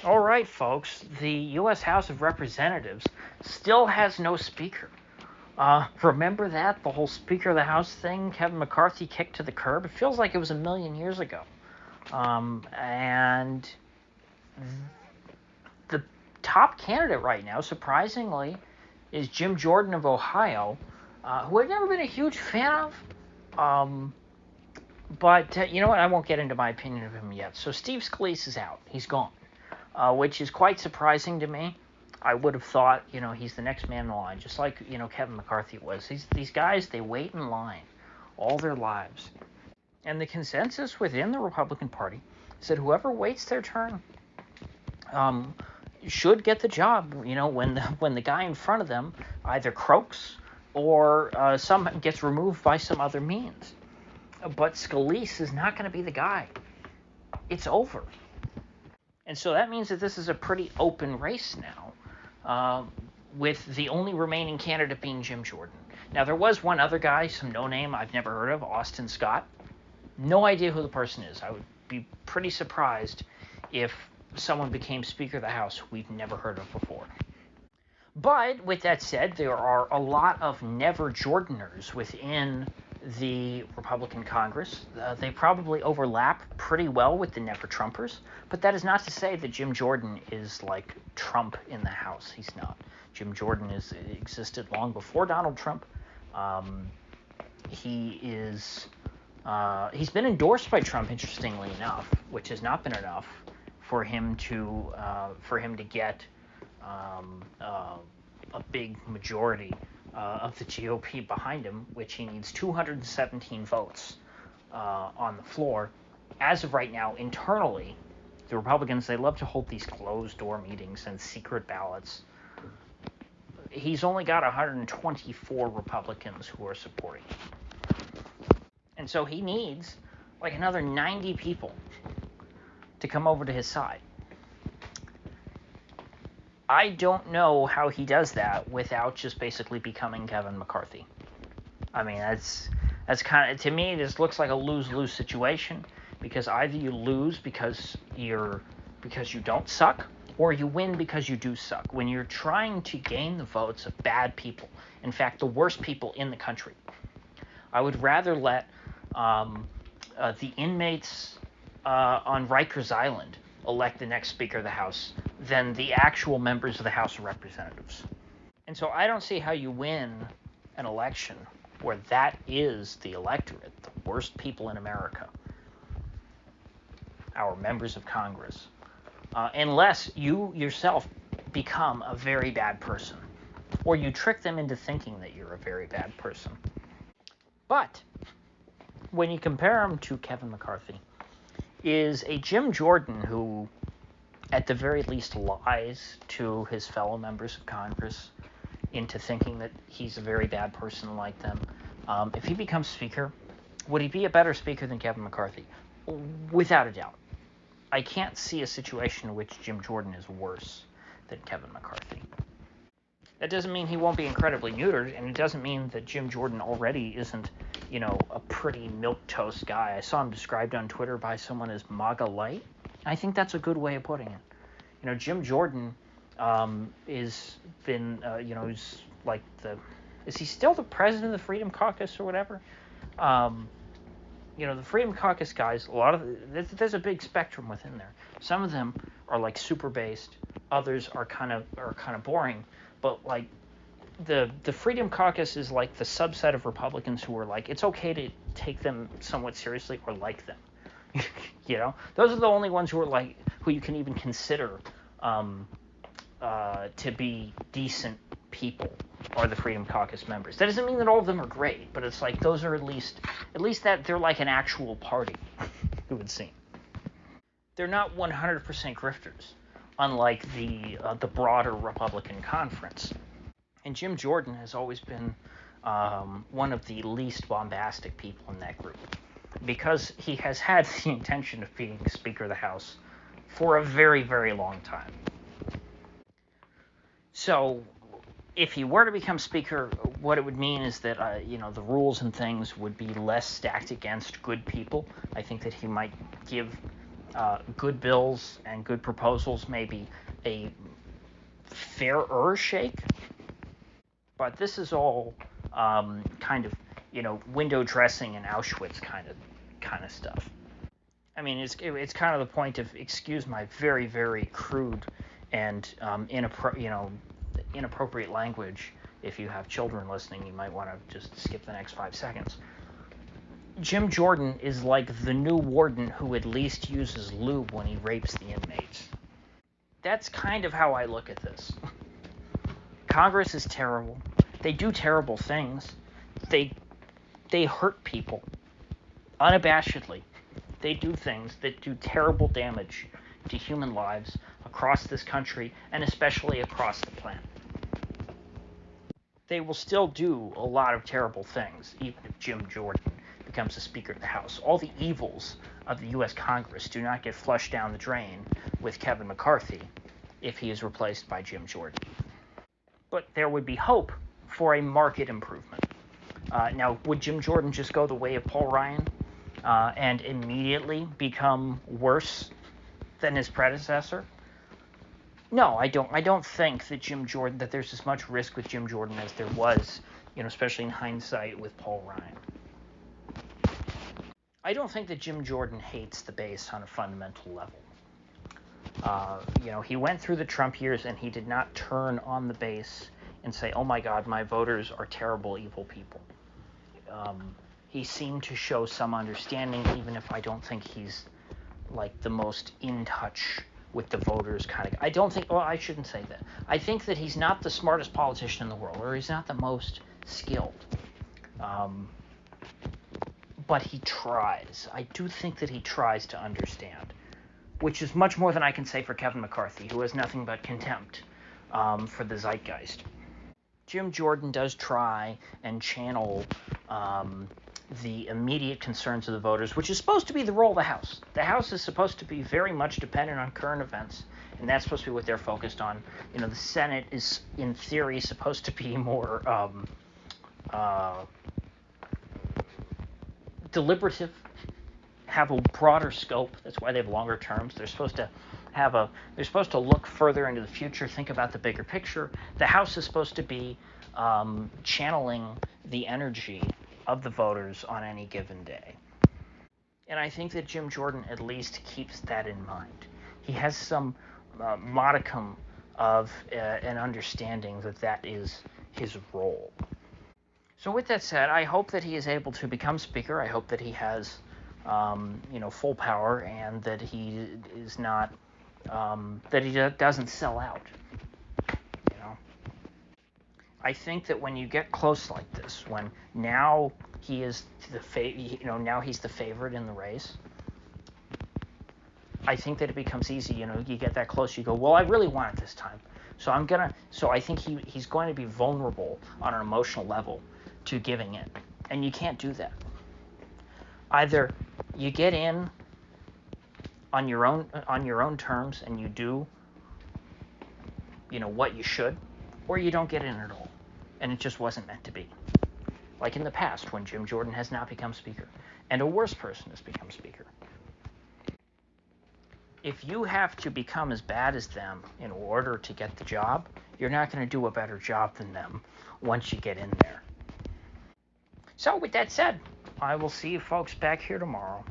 All right, folks, the U.S. House of Representatives still has no speaker. Remember that? The whole Speaker of the House thing Kevin McCarthy kicked to the curb? It feels like it was a million years ago. And the top candidate right now, surprisingly, is Jim Jordan of Ohio, who I've never been a huge fan of. But you know what? I won't get into my opinion of him yet. So Steve Scalise is out. He's gone. Which is quite surprising to me. I would have thought, he's the next man in line, just like, Kevin McCarthy was. These guys, they wait in line all their lives. And the consensus within the Republican Party is that whoever waits their turn should get the job, when the guy in front of them either croaks or gets removed by some other means. But Scalise is not going to be the guy. It's over. And so that means that this is a pretty open race now, with the only remaining candidate being Jim Jordan. Now, there was one other guy, some no-name I've never heard of, Austin Scott. No idea who the person is. I would be pretty surprised if someone became Speaker of the House who we've never heard of before. But with that said, there are a lot of never Jordaners within the Republican Congress. They probably overlap pretty well with the never Trumpers, but that is not to say that Jim Jordan is like Trump in the House. He's not. Jim Jordan existed long before Donald Trump. He's been endorsed by Trump, interestingly enough, which has not been enough for him to get a big majority of the GOP behind him, which he needs 217 votes on the floor. As of right now, internally, the Republicans, they love to hold these closed-door meetings and secret ballots. He's only got 124 Republicans who are supporting him. And so he needs like another 90 people to come over to his side. I don't know how he does that without just basically becoming Kevin McCarthy. I mean, that's kind of, to me, this looks like a lose-lose situation, because either you lose because you don't suck, or you win because you do suck. When you're trying to gain the votes of bad people, in fact, the worst people in the country, I would rather let the inmates on Rikers Island elect the next Speaker of the House than the actual members of the House of Representatives. And so I don't see how you win an election where that is the electorate, the worst people in America, our members of Congress, unless you yourself become a very bad person, or you trick them into thinking that you're a very bad person. But when you compare him to Kevin McCarthy, is a Jim Jordan who, at the very least, lies to his fellow members of Congress into thinking that he's a very bad person like them. If he becomes Speaker, would he be a better Speaker than Kevin McCarthy? Without a doubt. I can't see a situation in which Jim Jordan is worse than Kevin McCarthy. That doesn't mean he won't be incredibly neutered, and it doesn't mean that Jim Jordan already isn't, a pretty milquetoast guy. I saw him described on Twitter by someone as MAGA light. I think that's a good way of putting it. Jim Jordan is like is he still the president of the Freedom Caucus or whatever? The Freedom Caucus guys, there's a big spectrum within there. Some of them are like super based, others are kind of boring, but like the Freedom Caucus is like the subset of Republicans who are like, it's okay to take them somewhat seriously or like them. Those are the only ones who you can even consider to be decent people, are the Freedom Caucus members. That doesn't mean that all of them are great, but it's like those are at least that they're like an actual party, it would seem. They're not 100% grifters, unlike the broader Republican conference. And Jim Jordan has always been one of the least bombastic people in that group, because he has had the intention of being Speaker of the House for a very, very long time. So if he were to become Speaker, what it would mean is that, the rules and things would be less stacked against good people. I think that he might give good bills and good proposals, maybe a fairer shake. But this is all kind of, window dressing and Auschwitz kind of stuff. I mean, it's kind of the point of, excuse my very, very crude and inappropriate language. If you have children listening, you might want to just skip the next 5 seconds. Jim Jordan is like the new warden who at least uses lube when he rapes the inmates. That's kind of how I look at this. Congress is terrible. They do terrible things. They hurt people unabashedly. They do things that do terrible damage to human lives across this country and especially across the planet. They will still do a lot of terrible things, even if Jim Jordan becomes the Speaker of the House. All the evils of the U.S. Congress do not get flushed down the drain with Kevin McCarthy if he is replaced by Jim Jordan. But there would be hope for a market improvement. Now, would Jim Jordan just go the way of Paul Ryan and immediately become worse than his predecessor? No, I don't think that there's as much risk with Jim Jordan as there was, especially in hindsight with Paul Ryan. I don't think that Jim Jordan hates the base on a fundamental level. He went through the Trump years and he did not turn on the base and say, oh my God, my voters are terrible, evil people. He seemed to show some understanding, even if I don't think he's like the most in touch with the voters kind of. I shouldn't say that. I think that he's not the smartest politician in the world, or he's not the most skilled. But he tries. I do think that he tries to understand, which is much more than I can say for Kevin McCarthy, who has nothing but contempt for the zeitgeist. Jim Jordan does try and channel the immediate concerns of the voters, which is supposed to be the role of the House. The House is supposed to be very much dependent on current events, and that's supposed to be what they're focused on. The Senate is, in theory, supposed to be more deliberative, have a broader scope. That's why they have longer terms. They're supposed to look further into the future, think about the bigger picture. The House is supposed to be channeling the energy of the voters on any given day. And I think that Jim Jordan at least keeps that in mind. He has some modicum of an understanding that is his role. So with that said, I hope that he is able to become Speaker. I hope that he has full power and that he is not that he doesn't sell out. I think that when you get close like this, when now he is now he's the favorite in the race, I think that it becomes easy. You get that close, you go, well, I really want it this time. So I think he's going to be vulnerable on an emotional level to giving it, and you can't do that. Either you get in on your own terms and you do what you should, or you don't get in at all, and it just wasn't meant to be. Like in the past when Jim Jordan has not become Speaker, and a worse person has become Speaker. If you have to become as bad as them in order to get the job, you're not going to do a better job than them once you get in there. So with that said, I will see you folks back here tomorrow.